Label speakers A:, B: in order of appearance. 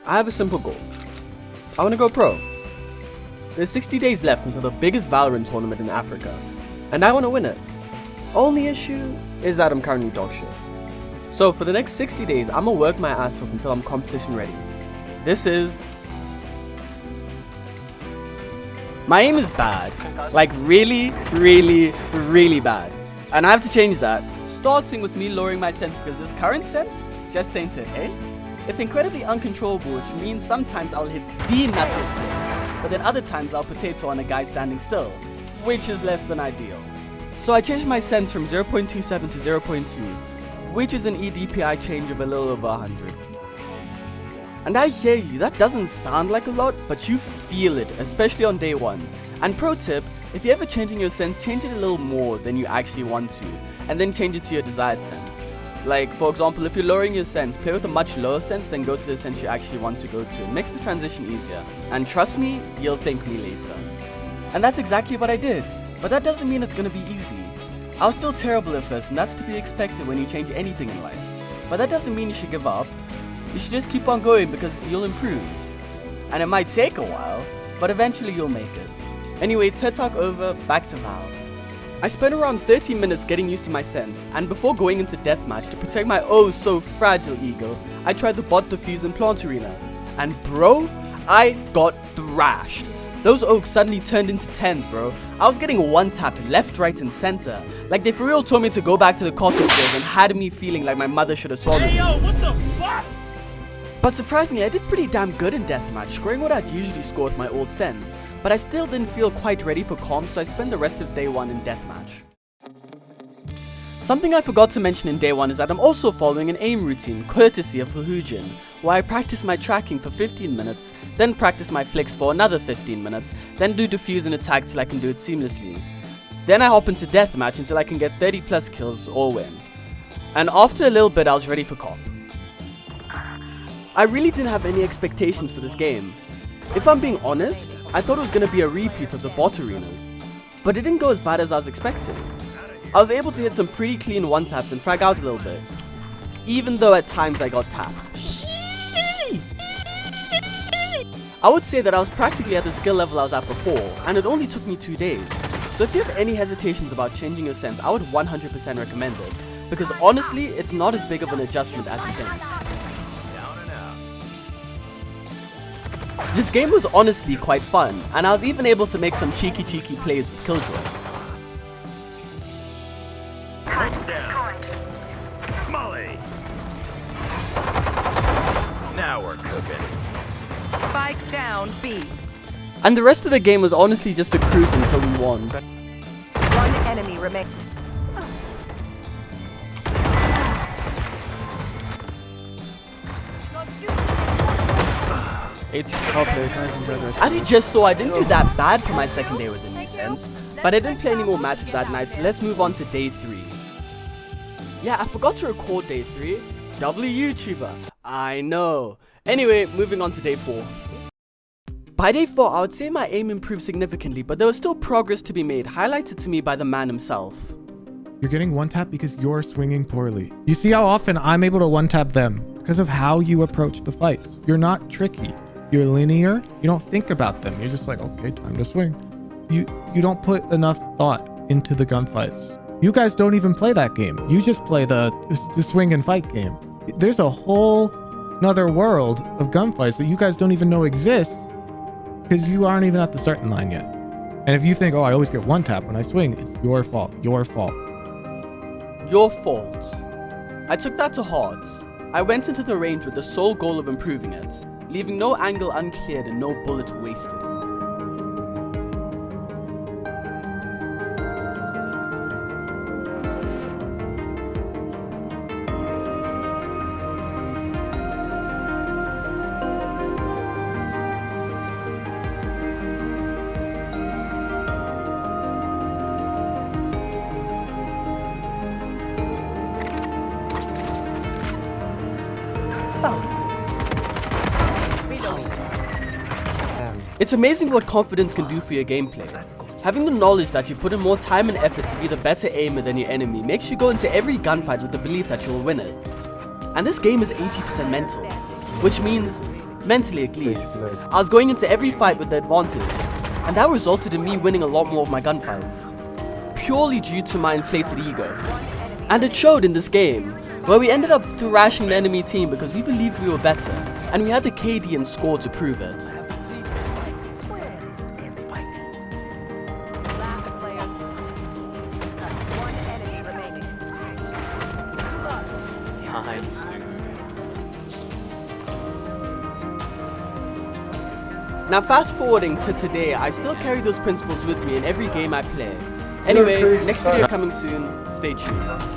A: I have a simple goal. I want to go pro. There's 60 days left until the biggest Valorant tournament in Africa, and I want to win it. Only issue is that I'm currently dog shit. So for the next 60 days, I'm gonna work my ass off until I'm competition ready. My aim is bad. Like really, really, really bad. And I have to change that. Starting with me lowering my sense because this current sense just ain't it, eh? It's incredibly uncontrollable, which means sometimes I'll hit the nuttiest flicks, but then other times I'll potato on a guy standing still, which is less than ideal. So I changed my sense from 0.27 to 0.2, which is an EDPI change of a little over 100. And I hear you, that doesn't sound like a lot, but you feel it, especially on day one. And pro tip, if you're ever changing your sense, change it a little more than you actually want to, and then change it to your desired sense. Like, for example, if you're lowering your sense, play with a much lower sense, then go to the sense you actually want to go to. It makes the transition easier. And trust me, you'll thank me later. And that's exactly what I did. But that doesn't mean it's gonna be easy. I was still terrible at first, and that's to be expected when you change anything in life. But that doesn't mean you should give up. You should just keep on going because you'll improve. And it might take a while, but eventually you'll make it. Anyway, TED Talk over, back to Val. I spent around 30 minutes getting used to my sense, and before going into deathmatch to protect my oh so fragile ego, I tried the bot defuse in Plant Arena. And bro, I got thrashed. Those oaks suddenly turned into 10s, bro. I was getting one-tapped left, right, and center. Like they for real told me to go back to the cottage days and had me feeling like my mother should have swallowed me.
B: Hey yo, what the fuck?
A: But surprisingly, I did pretty damn good in deathmatch, scoring what I'd usually score with my old sense. But I still didn't feel quite ready for comms, so I spent the rest of day 1 in deathmatch. Something I forgot to mention in day 1 is that I'm also following an aim routine, courtesy of Hujin, where I practice my tracking for 15 minutes, then practice my flicks for another 15 minutes, then do defuse and attack till I can do it seamlessly. Then I hop into deathmatch until I can get 30 plus kills or win. And after a little bit I was ready for comp. I really didn't have any expectations for this game. If I'm being honest, I thought it was going to be a repeat of the bot arenas, but it didn't go as bad as I was expecting. I was able to hit some pretty clean one-taps and frag out a little bit, even though at times I got tapped. I would say that I was practically at the skill level I was at before, and it only took me 2 days. So if you have any hesitations about changing your sense, I would 100% recommend it, because honestly, it's not as big of an adjustment as you think. This game was honestly quite fun, and I was even able to make some cheeky plays with Killjoy.
B: Molly. Now we're cooking.
C: Spike down B.
A: And the rest of the game was honestly just a cruise until we won.
C: One enemy remains.
A: As you just saw, I didn't do that bad for my second day with the new sense, but I didn't play any more matches that night, so let's move on to day 3. Yeah, I forgot to record day 3. YouTuber. I know. Anyway, moving on to day 4. By day 4, I would say my aim improved significantly, but there was still progress to be made, highlighted to me by the man himself.
D: You're getting one tap because you're swinging poorly. You see how often I'm able to one tap them? Because of how you approach the fights. You're not tricky. You're linear. You don't think about them. You're just like, okay, time to swing. You don't put enough thought into the gunfights. You guys don't even play that game. You just play the swing and fight game. There's a whole another world of gunfights that you guys don't even know exists because you aren't even at the starting line yet. And if you think, oh, I always get one tap when I swing, it's your fault. Your fault.
A: Your fault. I took that to heart. I went into the range with the sole goal of improving it, leaving no angle uncleared and no bullet wasted. It's amazing what confidence can do for your gameplay. Having the knowledge that you put in more time and effort to be the better aimer than your enemy makes you go into every gunfight with the belief that you'll win it. And this game is 80% mental, which means mentally at least. I was going into every fight with the advantage, and that resulted in me winning a lot more of my gunfights, purely due to my inflated ego. And it showed in this game, where we ended up thrashing the enemy team because we believed we were better, and we had the KD and score to prove it.
C: Last player. One enemy remaining.
A: Now fast forwarding to today, I still carry those principles with me in every game I play. Anyway, next video coming soon, stay tuned.